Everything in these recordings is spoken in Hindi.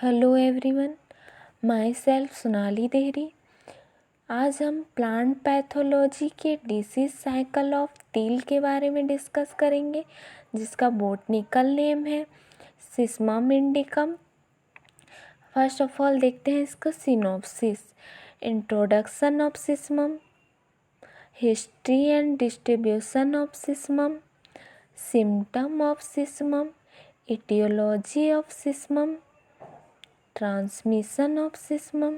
Hello everyone, myself Sonali Dehri. आज हम प्लांट पैथोलॉजी के डिसीज साइकिल ऑफ तील के बारे में डिस्कस करेंगे, जिसका बोटनिकल नेम है sesamum indicum. First of all देखते हैं इसका synopsis. Introduction of sesamum, history and distribution of sesamum, symptom of sesamum, etiology of sismum, transmission of sismum,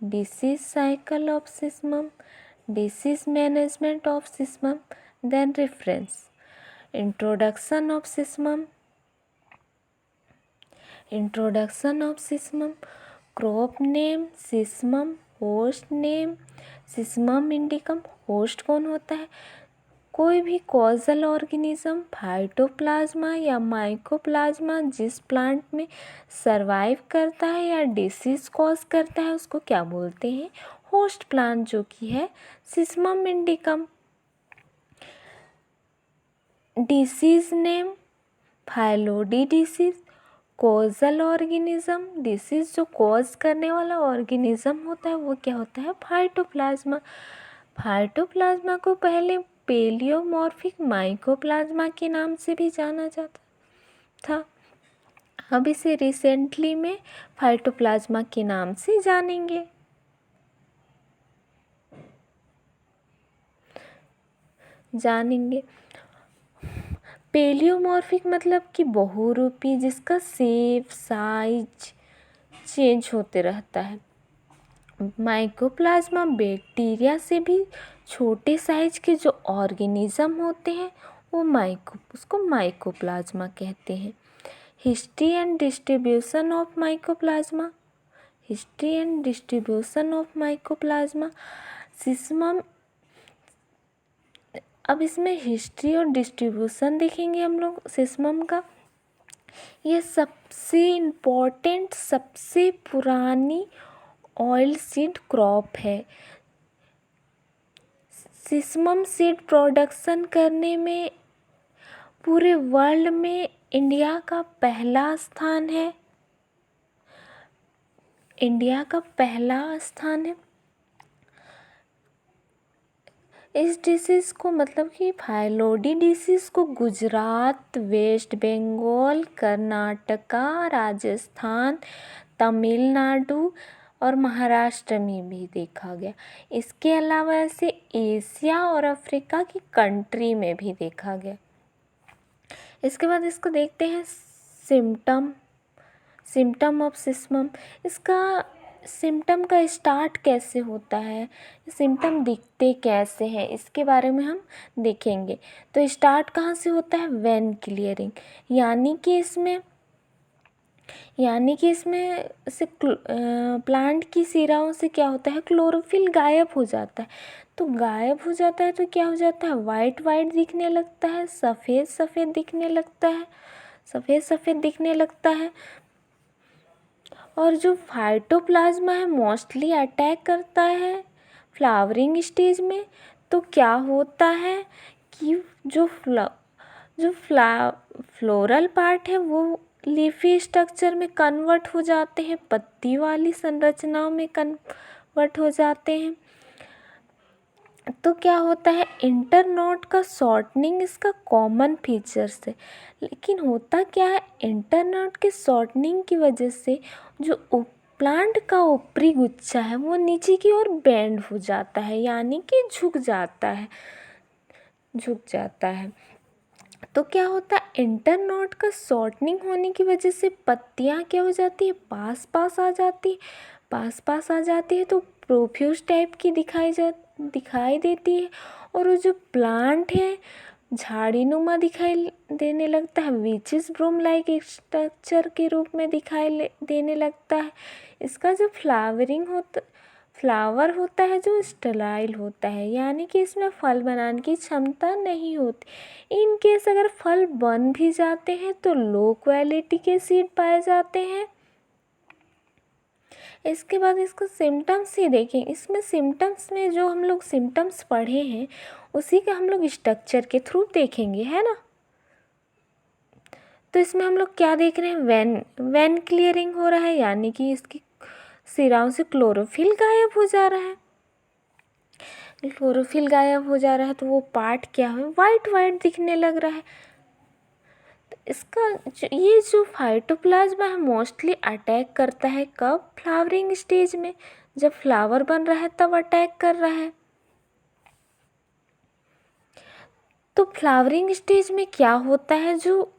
disease cycle of sismum, disease management of sismum, then reference. Introduction of sismum. Introduction of sismum. Crop name sismum, host name sismum indicum. Host कौन होता है? कोई भी कॉजल ऑर्गेनिज्म, फाइटोप्लाज्मा या माइकोप्लाज्मा जिस प्लांट में सरवाइव करता है या डिसीज कॉज करता है उसको क्या बोलते हैं? होस्ट प्लांट, जो कि है sesamum indicum. Disease name phyllody disease. Causal organism, disease जो कॉज करने वाला ऑर्गेनिज्म होता है वो क्या होता है? फाइटोप्लाज्मा। फाइटोप्लाज्मा को पहले पेलियोमॉर्फिक माइकोप्लाज्मा के नाम से भी जाना जाता था। अब इसे रिसेंटली में फाइटोप्लाज्मा के नाम से जानेंगे। पेलियोमॉर्फिक मतलब कि बहुरूपी, जिसका शेप साइज चेंज होते रहता है। माइकोप्लाज्मा बैक्टीरिया से भी छोटे साइज के जो ऑर्गेनिज्म होते हैं वो उसको माइकोप्लाज्मा कहते हैं। History and distribution of mycoplasma. History and distribution of mycoplasma sesamum. अब इसमें हिस्ट्री और डिस्ट्रीब्यूशन देखेंगे हम लोग सिसमम का। ये सबसे इम्पोर्टेंट, सबसे पुरानी ऑयल सीड क्रॉप है। सिसमम सीड प्रोडक्शन करने में पूरे वर्ल्ड में इंडिया का पहला स्थान है। इंडिया का पहला स्थान है। इस डिसीज़ को मतलब कि फाइलोडी डिसीज़ को गुजरात, वेस्ट बंगाल, कर्नाटका, राजस्थान, तमिलनाडु और महाराष्ट्र में भी देखा गया। इसके अलावा ऐसे एशिया और अफ्रीका की कंट्री में भी देखा गया। इसके बाद इसको देखते हैं सिम्टम ऑफ सिसमम। इसका सिम्टम का स्टार्ट कैसे होता है, सिम्टम दिखते कैसे हैं, इसके बारे में हम देखेंगे। तो स्टार्ट कहाँ से होता है? वेन क्लियरिंग, यानी कि इसमें से प्लांट की सिराओं से क्या होता है? क्लोरोफिल गायब हो जाता है। तो गायब हो जाता है तो क्या हो जाता है? वाइट वाइट दिखने लगता है, सफ़ेद सफ़ेद दिखने लगता है। और जो फाइटोप्लाज्मा है मोस्टली अटैक करता है फ्लावरिंग स्टेज में। तो क्या होता है कि जो फ्लोरल पार्ट है वो लीफी स्ट्रक्चर में कन्वर्ट हो जाते हैं, पत्ती वाली संरचनाओं में कन्वर्ट हो जाते हैं। तो क्या होता है? इंटरनोड का शॉर्टनिंग इसका कॉमन फीचर्स है। लेकिन होता क्या है? इंटरनोड के शॉर्टनिंग की वजह से जो प्लांट का ऊपरी गुच्छा है वो नीचे की ओर बेंड हो जाता है, यानी कि झुक जाता है। तो क्या होता है? इंटरनोड का शॉर्टनिंग होने की वजह से पत्तियां क्या हो जाती है? पास पास आ जाती है। तो प्रोफ्यूज टाइप की दिखाई देती है। और वो जो प्लांट है झाड़ीनुमा दिखाई देने लगता है, which is broom like structure के रूप में दिखाई देने लगता है। इसका जो फ्लावर होता है जो स्टेराइल होता है, यानी कि इसमें फल बनाने की क्षमता नहीं होती। इन केस अगर फल बन भी जाते हैं तो लो क्वालिटी के सीड पाए जाते हैं। इसके बाद इसको सिम्टम्स ही देखें। इसमें सिम्टम्स में जो हम लोग सिम्टम्स पढ़े हैं उसी का हम लोग स्ट्रक्चर के थ्रू देखेंगे, है ना। तो इसमें हम लोग क्या देख रहे हैं, वेन क्लियरिंग हो रहा है, यानी कि इसकी सिराओं से क्लोरोफिल गायब हो जा रहा है। क्लोरोफिल गायब हो जा रहा है तो वो पार्ट क्या है, वाइट वाइट दिखने लग रहा है। तो इसका ये जो फाइटोप्लाज्मा है मोस्टली अटैक करता है कब, फ्लावरिंग स्टेज में, जब फ्लावर बन रहा है तब अटैक कर रहा है। तो फ्लावरिंग स्टेज में क्या होता है, जो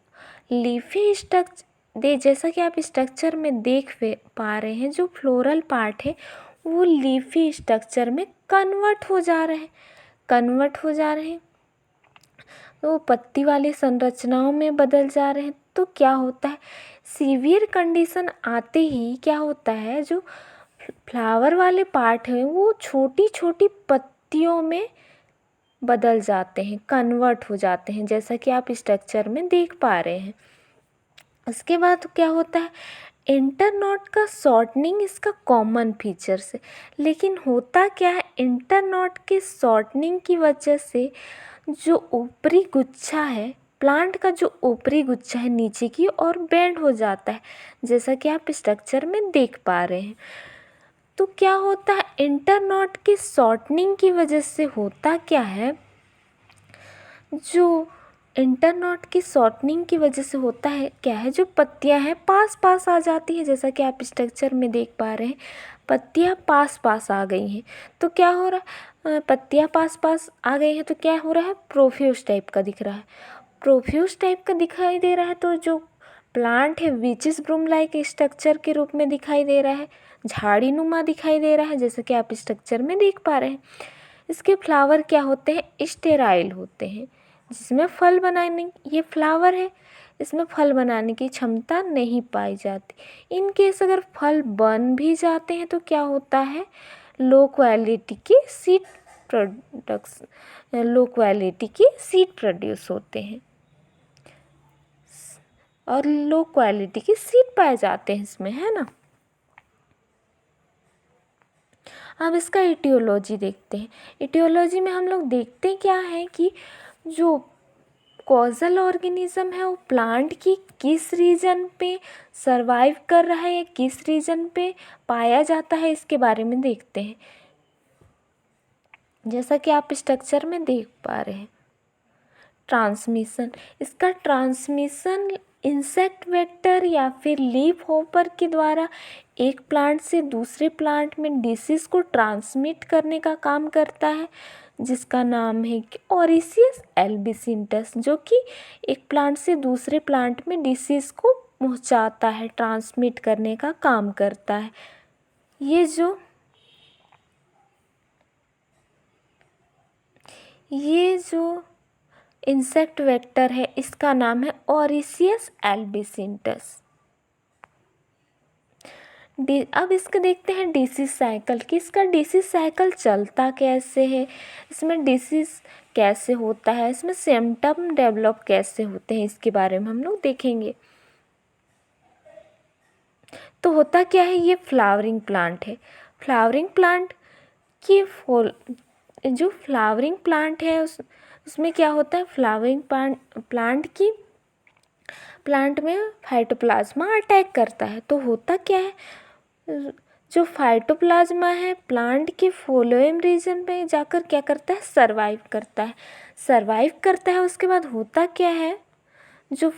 लीफी स्ट्रक्चर जैसा कि आप स्ट्रक्चर में देख पा रहे हैं, जो फ्लोरल पार्ट है वो लीफी स्ट्रक्चर में कन्वर्ट हो जा रहे हैं, तो पत्ती वाली संरचनाओं में बदल जा रहे हैं। तो क्या होता है, सीवियर कंडीशन आते ही क्या होता है, जो फ्लावर वाले पार्ट हैं वो छोटी छोटी पत्तियों में बदल जाते हैं, कन्वर्ट हो जाते हैं, जैसा कि आप स्ट्रक्चर में देख पा रहे हैं। उसके बाद क्या होता है, इंटरनोड का शॉर्टनिंग इसका कॉमन फीचर्स है। लेकिन होता क्या है, इंटरनोड के शॉर्टनिंग की वजह से जो ऊपरी गुच्छा है, प्लांट का जो ऊपरी गुच्छा है नीचे की ओर बेंड हो जाता है, जैसा कि आप स्ट्रक्चर में देख पा रहे हैं। तो क्या होता है, इंटरनोड के शॉर्टनिंग की वजह से होता क्या है, जो इंटरनोड की शॉर्टनिंग की वजह से होता है क्या है, जो पत्तियां हैं पास पास आ जाती हैं, जैसा कि आप स्ट्रक्चर में देख पा रहे हैं, पत्तियां पास पास आ गई हैं। तो क्या हो रहा है, पत्तियां पास पास आ गई हैं तो क्या हो रहा है, प्रोफ्यूज टाइप का दिख रहा है, प्रोफ्यूज टाइप का दिखाई दे रहा है। तो जो प्लांट है विचिस ब्रूम लाइक स्ट्रक्चर के रूप में दिखाई दे रहा है, झाड़ी नुमा दिखाई दे रहा है, जैसा कि आप स्ट्रक्चर में देख पा रहे हैं। इसके फ्लावर क्या होते हैं, स्टेराइल होते हैं, जिसमें फल बनाने, ये फ्लावर है, इसमें फल बनाने की क्षमता नहीं पाई जाती। इन केस अगर फल बन भी जाते हैं तो क्या होता है, लो क्वालिटी की सीड प्रोड्यूस होते हैं और लो क्वालिटी की सीड पाए जाते हैं इसमें, है ना। अब इसका इटियोलॉजी देखते हैं। इटियोलॉजी में हम लोग देखते हैं क्या है कि जो कॉजल ऑर्गेनिज्म है वो प्लांट की किस रीजन पे सरवाइव कर रहा है या किस रीजन पे पाया जाता है, इसके बारे में देखते हैं। जैसा कि आप स्ट्रक्चर में देख पा रहे हैं, ट्रांसमिशन, इसका ट्रांसमिशन इंसेक्ट वेक्टर या फिर लीफ होपर के द्वारा एक प्लांट से दूसरे प्लांट में डिसीज़ को ट्रांसमिट करने का काम करता है, जिसका नाम है कि ओरिसियस एल्बिसिंटस, जो कि एक प्लांट से दूसरे प्लांट में डिसीज़ को पहुंचाता है, ट्रांसमिट करने का काम करता है। ये जो इंसेक्ट वेक्टर है इसका नाम है ओरिसियस एल्बिसिंटस। अब इसके देखते हैं डिसीज साइकिल कि इसका डिसीज साइकिल चलता कैसे है, इसमें डिसीज कैसे होता है, इसमें सिम्टम डेवलप कैसे होते हैं, इसके बारे में हम लोग देखेंगे। तो होता क्या है, ये फ्लावरिंग प्लांट है। फ्लावरिंग प्लांट की जो फ्लावरिंग प्लांट है उसमें क्या होता है, फ्लावरिंग प्लांट में फाइटोप्लाज्मा अटैक करता है। तो होता क्या है, जो फाइटोप्लाज्मा है प्लांट के फोलोएम रीजन में जाकर क्या करता है, सर्वाइव करता है। उसके बाद होता क्या है, जो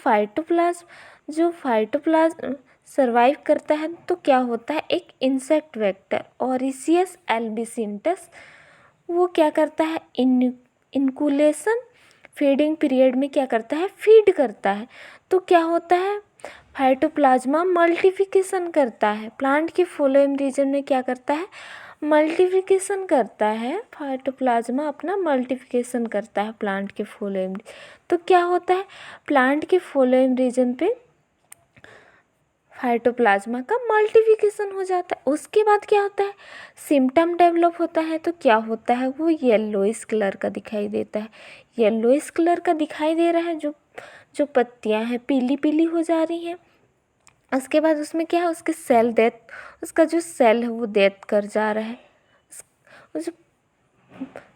फाइटोप्लाज्म सर्वाइव करता है तो क्या होता है, एक इंसेक्ट वेक्टर ओरिसियस एल्बिसिंटस वो क्या करता है, इनकुलेशन फीडिंग पीरियड में क्या करता है, फीड करता है। तो क्या होता है, फाइटोप्लाज्मा मल्टीप्लिकेशन करता है, प्लांट के फोलोएम रीजन में क्या करता है, मल्टीप्लिकेशन करता है, फाइटोप्लाज्मा अपना मल्टीप्लिकेशन करता है प्लांट के फोलोएम। तो क्या होता है, प्लांट के फोलोएम रीजन पे फाइटोप्लाज्मा का मल्टीप्लिकेशन हो जाता है। उसके बाद क्या होता है, सिम्टम डेवलप होता है। तो क्या होता है, वो येलोइश कलर का दिखाई देता है, येलोइश कलर का दिखाई दे रहा है, जो पत्तियां हैं पीली पीली हो जा रही हैं। उसके बाद उसमें क्या है, उसके सेल डेथ, उसका जो सेल है वो डेथ कर जा रहा है।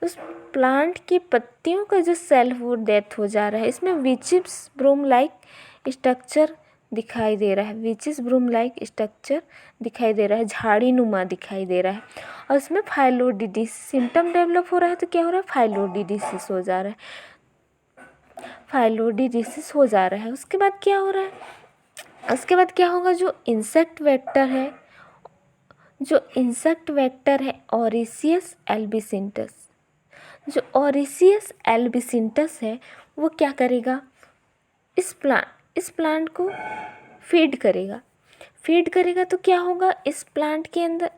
उस प्लांट की पत्तियों का जो सेल वो डेथ हो जा रहा है। इसमें विचिप्स ब्रूम लाइक स्ट्रक्चर दिखाई दे रहा है, which is broom like structure दिखाई दे रहा है, झाड़ी नुमा दिखाई दे रहा है। और उसमें फाइलोडिडिस सिम्टम डेवलप हो रहा है, तो क्या हो रहा है, फाइलोडिडिसिस हो जा रहा है, फाइलोडिडिसिस हो जा रहा है। उसके बाद क्या हो रहा है, उसके बाद क्या होगा, जो इंसेक्ट वेक्टर है, जो इंसेक्ट वेक्टर है ओरिसियस एल्बिसिंटस, जो ओरिसियस एल्बिसिंटस है वो क्या करेगा, इस प्लांट को फीड करेगा। फीड करेगा तो क्या होगा, इस प्लांट के अंदर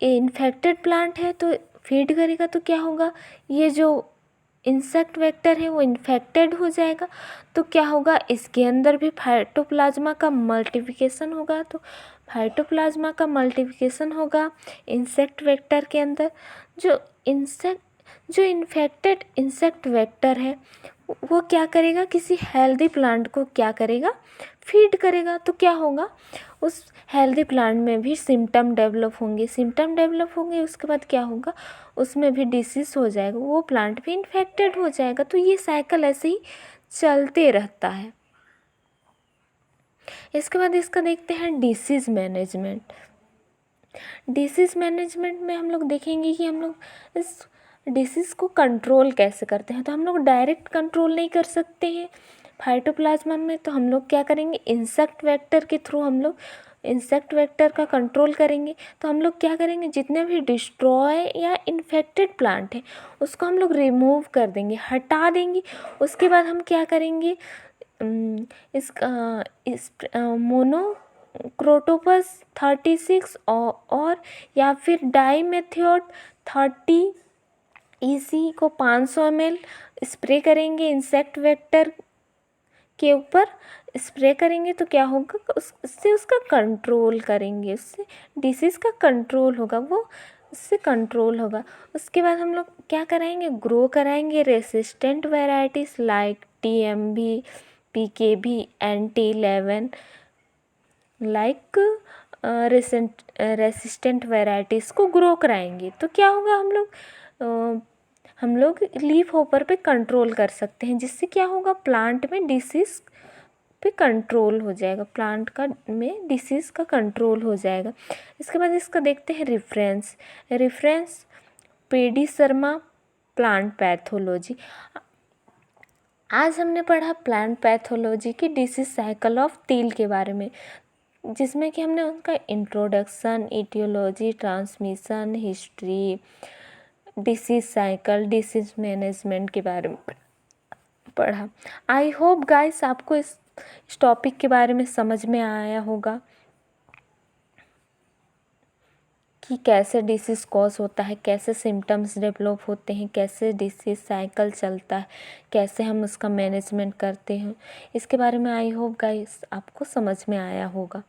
इन्फेक्टेड प्लांट है तो फीड करेगा तो क्या होगा, ये जो इंसेक्ट वेक्टर है वो इन्फेक्टेड हो जाएगा। तो क्या होगा, इसके अंदर भी फाइटोप्लाज्मा का मल्टीप्लिकेशन होगा। तो फाइटोप्लाज्मा का मल्टीप्लिकेशन होगा इंसेक्ट वेक्टर के अंदर। जो इन्फेक्टेड इंसेक्ट वेक्टर है वो क्या करेगा, किसी हेल्दी प्लांट को क्या करेगा, फीड करेगा। तो क्या होगा, उस हेल्दी प्लांट में भी सिम्टम डेवलप होंगे। उसके बाद क्या होगा, उसमें भी डिसीज़ हो जाएगा, वो प्लांट भी इन्फेक्टेड हो जाएगा। तो ये साइकिल ऐसे ही चलते रहता है। इसके बाद इसका देखते हैं डिसीज़ मैनेजमेंट। डिसीज़ मैनेजमेंट में हम लोग देखेंगे कि हम लोग इस डिसीज़ को कंट्रोल कैसे करते हैं। तो हम लोग डायरेक्ट कंट्रोल नहीं कर सकते हैं फाइटोप्लाज्मा में, तो हम लोग क्या करेंगे, इंसेक्ट वेक्टर के थ्रू हम लोग इंसेक्ट वेक्टर का कंट्रोल करेंगे। तो हम लोग क्या करेंगे, जितने भी डिस्ट्रॉय या इन्फेक्टेड प्लांट है उसको हम लोग रिमूव कर देंगे, हटा देंगे। उसके बाद हम क्या करेंगे, इस मोनोक्रोटोपस 36 और या फिर डाईमेथियोड 30 EC को 500 ml स्प्रे करेंगे इंसेक्ट वेक्टर के ऊपर, स्प्रे करेंगे तो क्या होगा, उससे उसका कंट्रोल करेंगे, उससे डिसीज़ का कंट्रोल होगा, वो उससे कंट्रोल होगा। उसके बाद हम लोग क्या कराएंगे, ग्रो कराएंगे resistant varieties like TMB, PKB, NT11 like resistant varieties को ग्रो कराएंगे। तो क्या होगा, हम लोग लीफ होपर पे कंट्रोल कर सकते हैं, जिससे क्या होगा, प्लांट में डिसीज़ पे कंट्रोल हो जाएगा, प्लांट का में डिसीज़ का कंट्रोल हो जाएगा। इसके बाद इसका देखते हैं reference PD Sharma plant pathology. आज हमने पढ़ा प्लांट पैथोलॉजी की डिसीज साइकिल ऑफ तील के बारे में, जिसमें कि हमने उनका introduction, aetiology, transmission, history, disease cycle, disease management के बारे में पढ़ा। आई होप गाइस आपको इस टॉपिक के बारे में समझ में आया होगा कि कैसे डिसीज़ कॉज होता है, कैसे सिम्टम्स डेवलप होते हैं, कैसे डिसीज़ साइकिल चलता है, कैसे हम उसका मैनेजमेंट करते हैं। इसके बारे में आई होप गाइस आपको समझ में आया होगा।